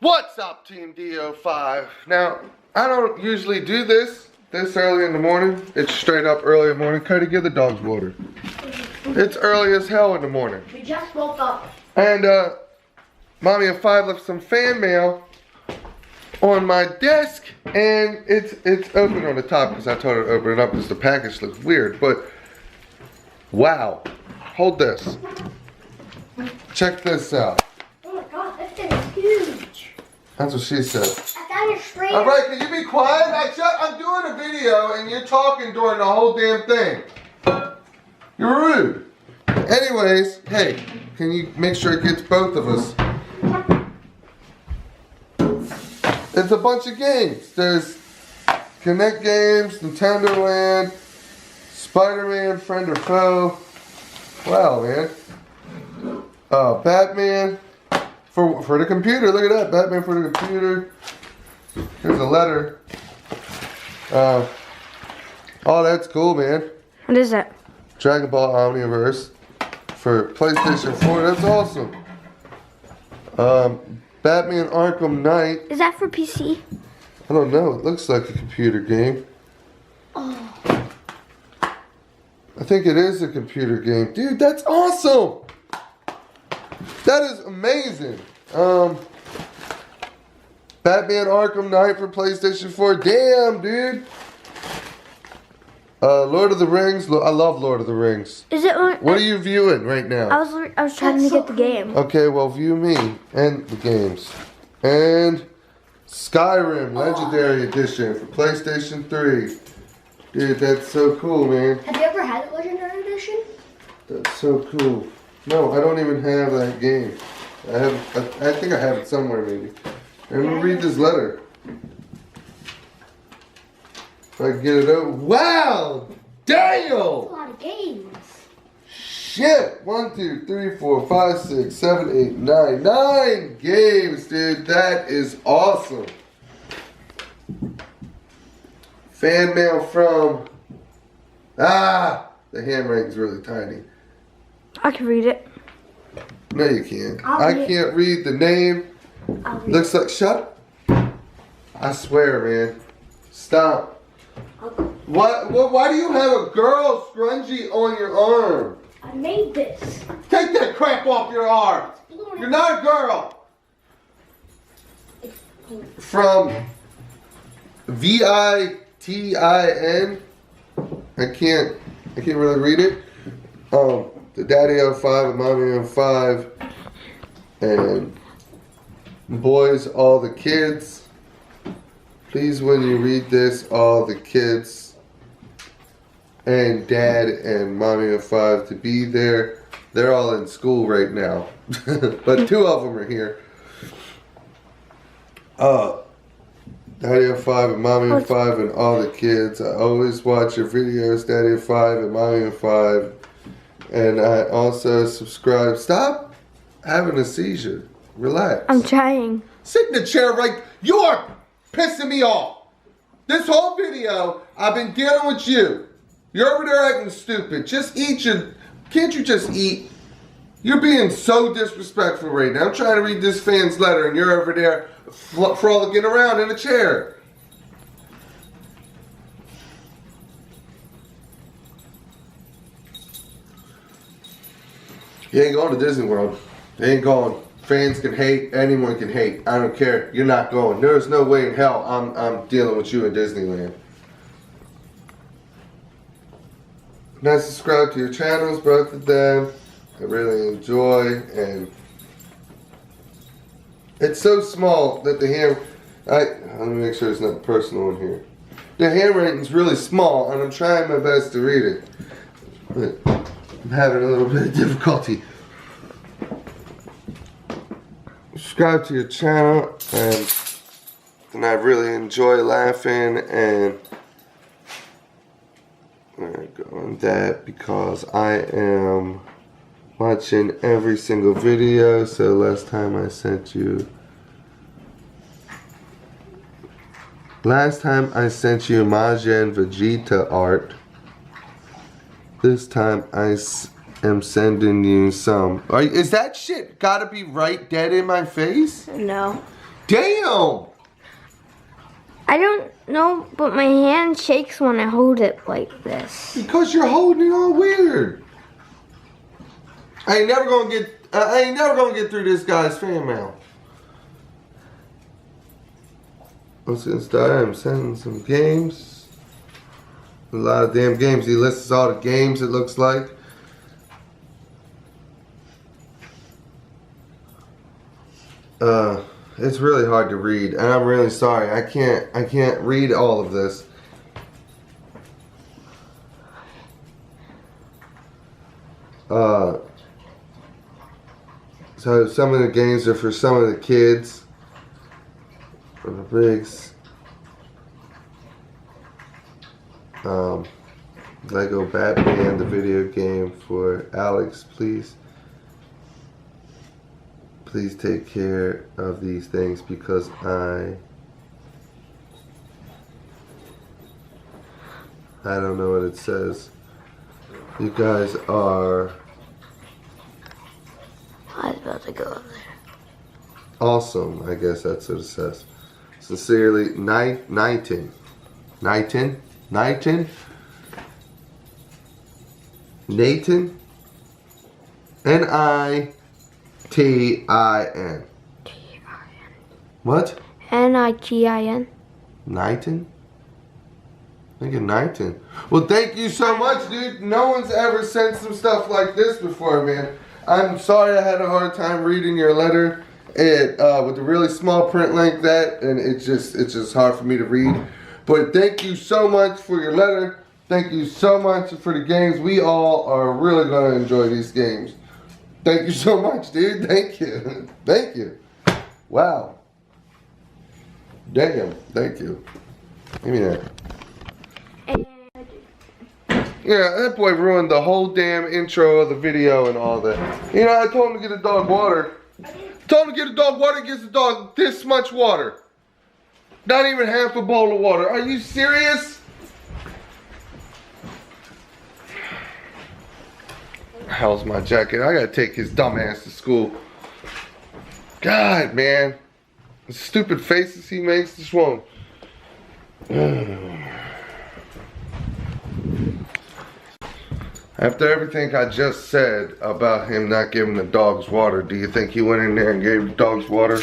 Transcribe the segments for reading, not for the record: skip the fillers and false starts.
What's up, Team DO5? Now, I don't usually do this early in the morning. It's straight up early in the morning. Cody, give the dogs water. It's early as hell in the morning. We just woke up. And, Mommy and Five left some fan mail on my desk, and it's open on the top because I told her to open it up because the package looks weird. But, wow. Hold this. Check this out. Oh my god, this thing is huge. That's what she said. I got it straight. All right, can you be quiet? I'm doing a video and you're talking during the whole damn thing. You're rude. Anyways, hey, can you make sure it gets both of us? It's a bunch of games. There's Connect Games, Nintendo Land, Spider-Man, Friend or Foe. Wow, man. Batman. For the computer, look at that. Batman for the computer. Here's a letter. Oh, that's cool, man. What is that? Dragon Ball Omniverse for PlayStation 4. That's awesome. Batman Arkham Knight. Is that for PC? I don't know. It looks like a computer game. Oh. I think it is a computer game. Dude, that's awesome. That is amazing. Batman Arkham Knight for PlayStation 4. Damn, dude. Lord of the Rings. I love Lord of the Rings. Is it? What are you viewing right now? I was trying to get the game. Okay, well, view me and the games. And Skyrim Legendary Edition for PlayStation 3. Dude, that's so cool, man. Have you ever had a Legendary Edition? That's so cool. No, I don't even have that game. I think I have it somewhere, maybe. And we'll read this letter. If I can get it over. Wow! Damn! That's a lot of games. Shit! 1, 2, 3, 4, 5, 6, 7, 8, 9. 9 games, dude. That is awesome. Fan mail from... the handwriting's really tiny. I can read it. No, you can't. I'll I read it. can't read the name. I'll read Looks like... Shut up. I swear, man. Stop. Why do you have a girl scrunchie on your arm? I made this. Take that crap off your arm. You're not a girl. From VITIN. I can't really read it. The DaddyOFive and MommyOFive and boys, all the kids. Please, when you read this, all the kids and Dad and MommyOFive to be there. They're all in school right now, but 2 of them are here. DaddyOFive and MommyOFive and all the kids. I always watch your videos, DaddyOFive and MommyOFive. And I also subscribe. Stop having a seizure. Relax. I'm trying. Sit in the chair right. You're pissing me off. This whole video, I've been dealing with you. You're over there acting stupid. Just eat your... Can't you just eat? You're being so disrespectful right now. I'm trying to read this fan's letter and you're over there frolicking around in a chair. You ain't going to Disney World. You ain't going. Fans can hate. Anyone can hate. I don't care. You're not going. There's no way in hell I'm dealing with you in Disneyland. And I subscribe to your channels, both of them. I really enjoy, and it's so small that the let me make sure there's nothing personal in here. The handwriting's really small, and I'm trying my best to read it. But I'm having a little bit of difficulty. Subscribe to your channel, and I really enjoy laughing, and I'm gonna go on that because I am watching every single video. So last time I sent you Majin Vegeta art. This time I am sending you some. Is that shit gotta be right dead in my face? No. Damn! I don't know, but my hand shakes when I hold it like this. Because you're holding it all weird. I ain't never gonna get through this guy's fan mail. Let's get started. I'm sending some games. A lot of damn games. He lists all the games, it looks like. It's really hard to read, and I'm really sorry. I can't read all of this. So some of the games are for some of the kids. For the bigs. Lego Batman, the video game for Alex, please. Please take care of these things because I don't know what it says. You guys are I was about to go up there. awesome. I guess that's what it says. Sincerely, Nighton. Nathan? N-I-T-I-N. What? N-I-T-I-N. Nighton? I think of Nighton. Well, thank you so much, dude. No one's ever sent some stuff like this before, man. I'm sorry I had a hard time reading your letter. It with the really small print like that, and it's just hard for me to read. But thank you so much for your letter. Thank you so much for the games. We all are really gonna enjoy these games. Thank you so much, dude. Thank you. Thank you. Wow. Damn. Thank you. Give me that. Yeah, that boy ruined the whole damn intro of the video and all that. You know, I told him to get a dog water. Told him to get a dog water, gets the dog this much water. Not even half a bowl of water. Are you serious? How's my jacket? I gotta take his dumb ass to school. God, man. The stupid faces he makes, this one. After everything I just said about him not giving the dogs water, do you think he went in there and gave the dogs water?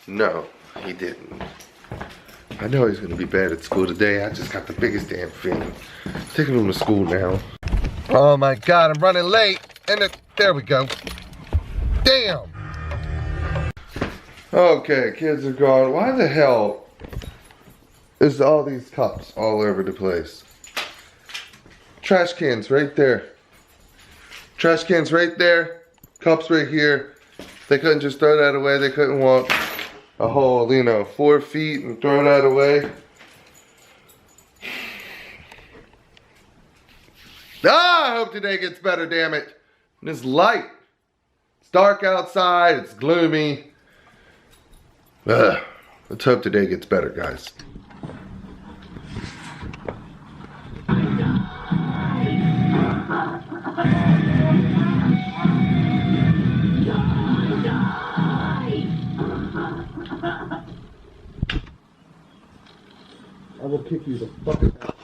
No, he didn't. I know he's gonna be bad at school today. I just got the biggest damn feeling. Taking him to school now. Oh my God, I'm running late. And there we go. Damn. Okay, kids are gone. Why the hell is all these cups all over the place? Trash cans right there. Trash cans right there. Cups right here. They couldn't just throw that away. They couldn't walk a whole, 4 feet and throw that away. Ah, I hope today gets better, damn it. And it's light. It's dark outside. It's gloomy. Let's hope today gets better, guys. I will kick you the fucking out.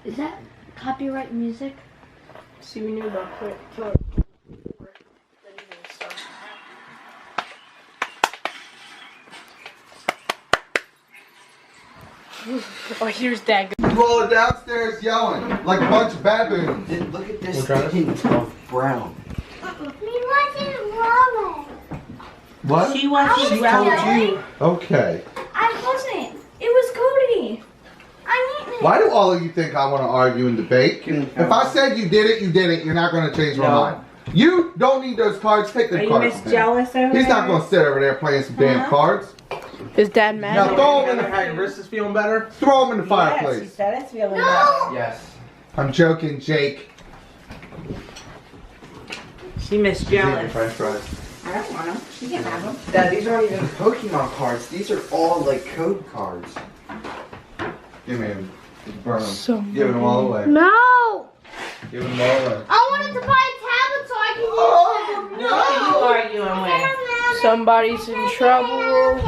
Is that copyright music? See, we knew about killer. Then you're gonna stop. Oh, here's Dad. You all are downstairs yelling like a bunch of baboons. Look at this thing of brown. What? She wasn't relevant. Okay. I wasn't. It was Cody. I mean it. Why do all of you think I want to argue and debate? If I said you did it, you did it. You're not going to change my mind. You don't need those cards. Take the Are you cards. Miss Jealous over He's there? not going to sit over there playing some damn cards. Is Dad mad? Now throw him in How your wrist is feeling better? Throw him in the Yes, fireplace. she said it's feeling better. Yes. I'm joking, Jake. She Miss Jealous. French fries. I don't want them. She can have them. Dad, these aren't even Pokemon cards. These are all like code cards. Give me him. Burn them. So Giving them all away. No! Giving them all away. I wanted to buy a tablet so I could use What are you arguing with? Somebody's in trouble.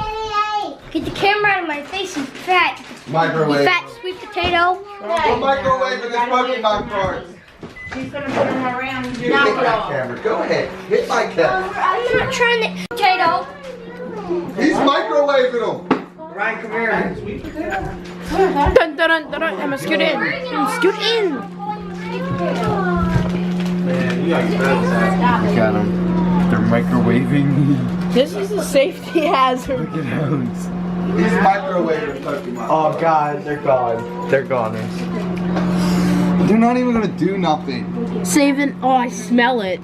Get the camera out of my face, you fat. Microwave. Fat sweet potato. We're microwaving this Pokemon cards. She's gonna put them around your Hit my camera. Go ahead. Hit my camera. I'm not trying to. Potato. He's microwaving them. Ryan, come here. Dun, dun, dun, dun, dun. Emma, scoot in. Emma, scoot in. Man, you got that. Look at them. They're microwaving. This is a safety hazard. Look at those. He's microwaving Pokemon. Oh god, they're gone. They're goners. They're not even gonna do nothing. Saving. Oh, I smell it.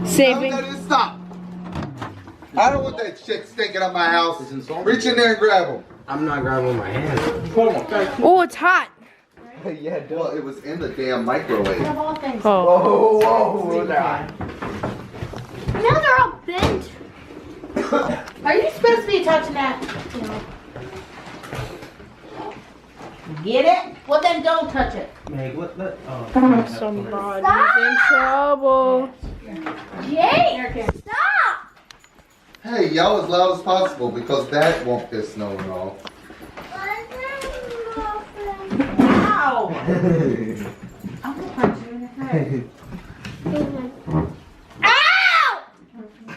Saving. Stop. I don't want that shit stinking up my house. It's insulting. Reach in there and grab him. I'm not grabbing with my hand. Hold on. Oh, it's hot. Yeah, Well, it was in the damn microwave. Oh. Whoa, whoa, they're hot. Now they're all bent. Are you supposed to be touching that? Get it? Well, then don't touch it. Meg, what? Somebody's in trouble. Jake, stop. Hey, yell as loud as possible because that won't piss no one off. Ow! I'm gonna punch you in the head. Ow!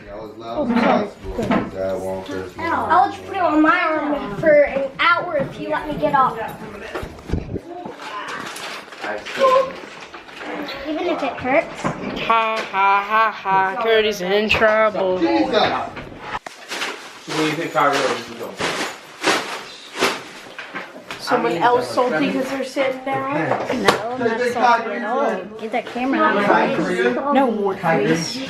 Yell as loud as possible because that won't piss no one off. I'll let you put it on my arm for an hour if you let me get off. Even if it hurts. Ha ha ha ha. Cody's in trouble. Jesus! So what do you think Kyrie is doing? Someone else salty because they're sitting down. No, I'm not salty at all. Get that camera out of my face. No more face.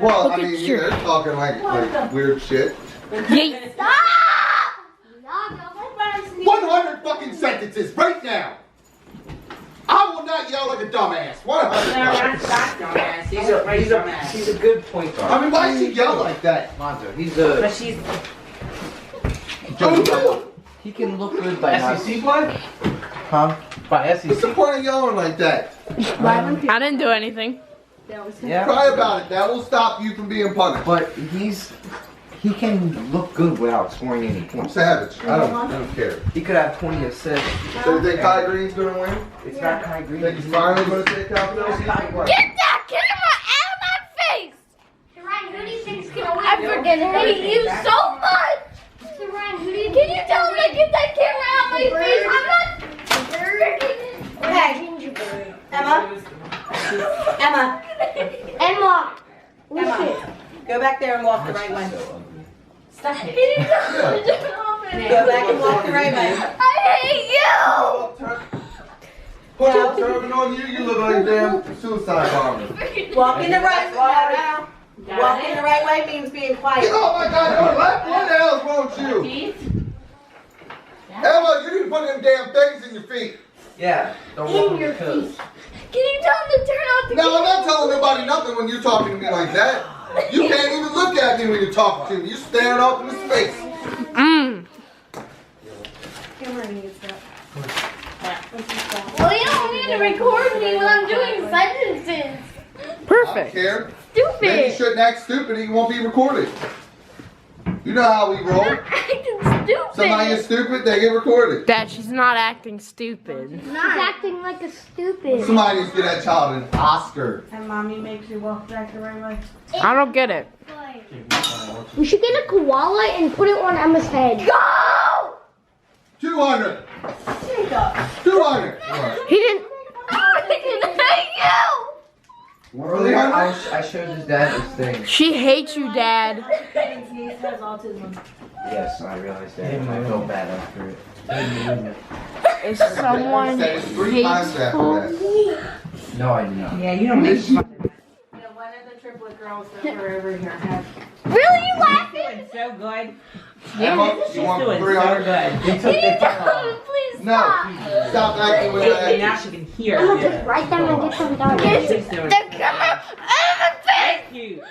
Well, I mean, they're talking like weird shit. Yay. Stop! 100 fucking sentences right now! I will not yell like a dumbass. 100. He's a good point guard. I mean, why does he yell like that? Lonzo, But she's he can look good by SEC play? Huh? By What's the SEC. point of yelling like that? I didn't do anything. Yeah. Cry about it. That will stop you from being punished. But he can look good without scoring any I'm points. savage. I don't care. He could have 20 assists. So you think Kai Green's gonna win? It's not Kai Green. Think he's finally gonna take out those? Get that camera out of my face! Ryan, who do you think's gonna win? I freaking hate you so much! Ryan, who do you Can you tell him to get that camera out of my face? I'm not freaking okay. Emma. Emma! Emma. Go back there and walk the right way. Stop Can it. you tell him to open it? Go back and walk the right way. I hate you! Put a turban on you, you look like a damn suicide bomber. Walk in the right way. Walk in the right way means being quiet. Oh my god, you're left. What the hell is wrong with you? Emma, you need to put them damn things in your feet. Yeah. Don't In walk on your your toes. Can you tell him to turn off the No, I'm not telling nobody nothing when you're talking to me like that. You can't even look at me when you're talking to me. You're staring off into space. Well, you don't need to record me when I'm doing sentences. I don't Perfect. care. Maybe you Stupid. shouldn't act stupid and you won't be recorded. You know how we roll. Acting stupid. Somebody is stupid, they get recorded. Dad, she's not acting stupid. She's acting like a stupid. Somebody needs to get that child an Oscar. And mommy makes you walk back the right way. I don't get it. We should get a koala and put it on Emma's head. Go! 200. 200. He didn't. I hate you! Earlier, I showed his dad this thing. She hates you, Dad. He has autism. Yes, I realized that. I felt bad after it. Is someone Said it 3 times after hateful? that. No, I did not. Yeah, you don't make fun of that. Yeah, one of the triplet girls that were over here have. Really, you laughing? Doing so good. Emma, She's you want doing so 300? good. They took the No, please No. stop. Stop acting with And now that. she can hear. I'm gonna just write them and get them done. She's doing They're coming out of my face! Thank you.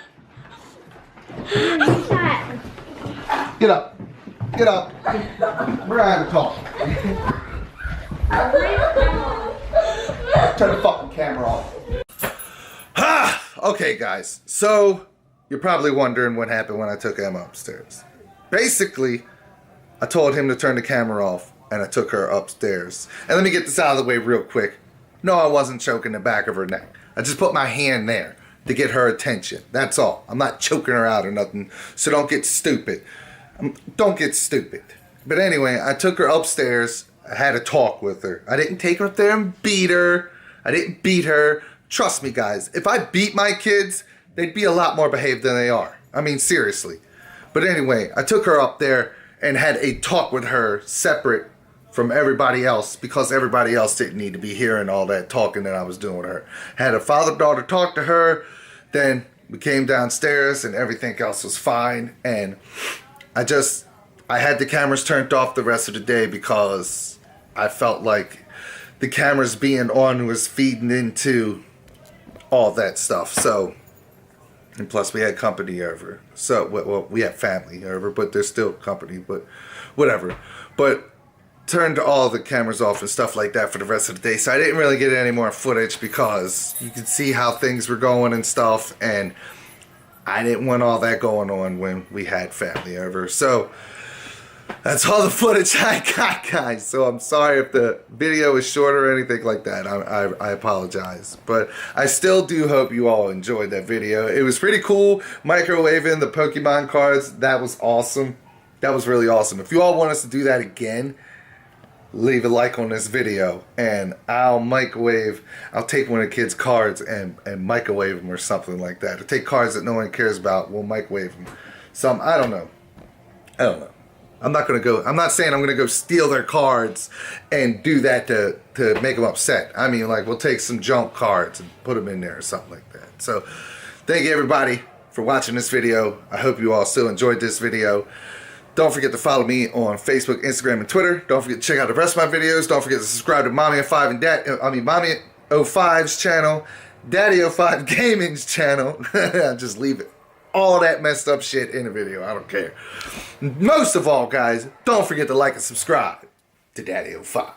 What's that? Get up. Get up. We're gonna have a talk. Turn the fucking camera off. Okay, guys. So, you're probably wondering what happened when I took Emma upstairs. Basically, I told him to turn the camera off, and I took her upstairs. And let me get this out of the way real quick. No, I wasn't choking the back of her neck. I just put my hand there to get her attention. That's all. I'm not choking her out or nothing, so don't get stupid. Don't get stupid. But anyway, I took her upstairs. I had a talk with her. I didn't take her up there and beat her. I didn't beat her. Trust me, guys. If I beat my kids, they'd be a lot more behaved than they are. I mean, seriously. But anyway, I took her up there and had a talk with her separate from everybody else because everybody else didn't need to be hearing all that talking that I was doing with her. Had a father-daughter talk to her. Then we came downstairs and everything else was fine. And I had the cameras turned off the rest of the day because I felt like the cameras being on was feeding into all that stuff. So, and plus we had company over. So, well, we had family over, but there's still company, but whatever. But turned all the cameras off and stuff like that for the rest of the day. So I didn't really get any more footage because you could see how things were going and stuff. And I didn't want all that going on when we had family over. So that's all the footage I got, guys. So I'm sorry if the video is short or anything like that. I apologize. But I still do hope you all enjoyed that video. It was pretty cool. Microwaving the Pokemon cards. That was awesome. That was really awesome. If you all want us to do that again, leave a like on this video and I'll take one of the kids' cards and microwave them or something like that. Or take cards that no one cares about, we'll microwave them. I don't know. I'm not saying I'm gonna go steal their cards and do that to make them upset. I mean, like, we'll take some junk cards and put them in there or something like that. So thank you everybody for watching this video. I hope you all still enjoyed this video. Don't forget to follow me on Facebook, Instagram, and Twitter. Don't forget to check out the rest of my videos. Don't forget to subscribe to MommyOFive and MommyOFive's channel, DaddyOFive Gaming's channel. Just leave it. All that messed up shit in the video. I don't care. Most of all, guys, don't forget to like and subscribe to DaddyOFive.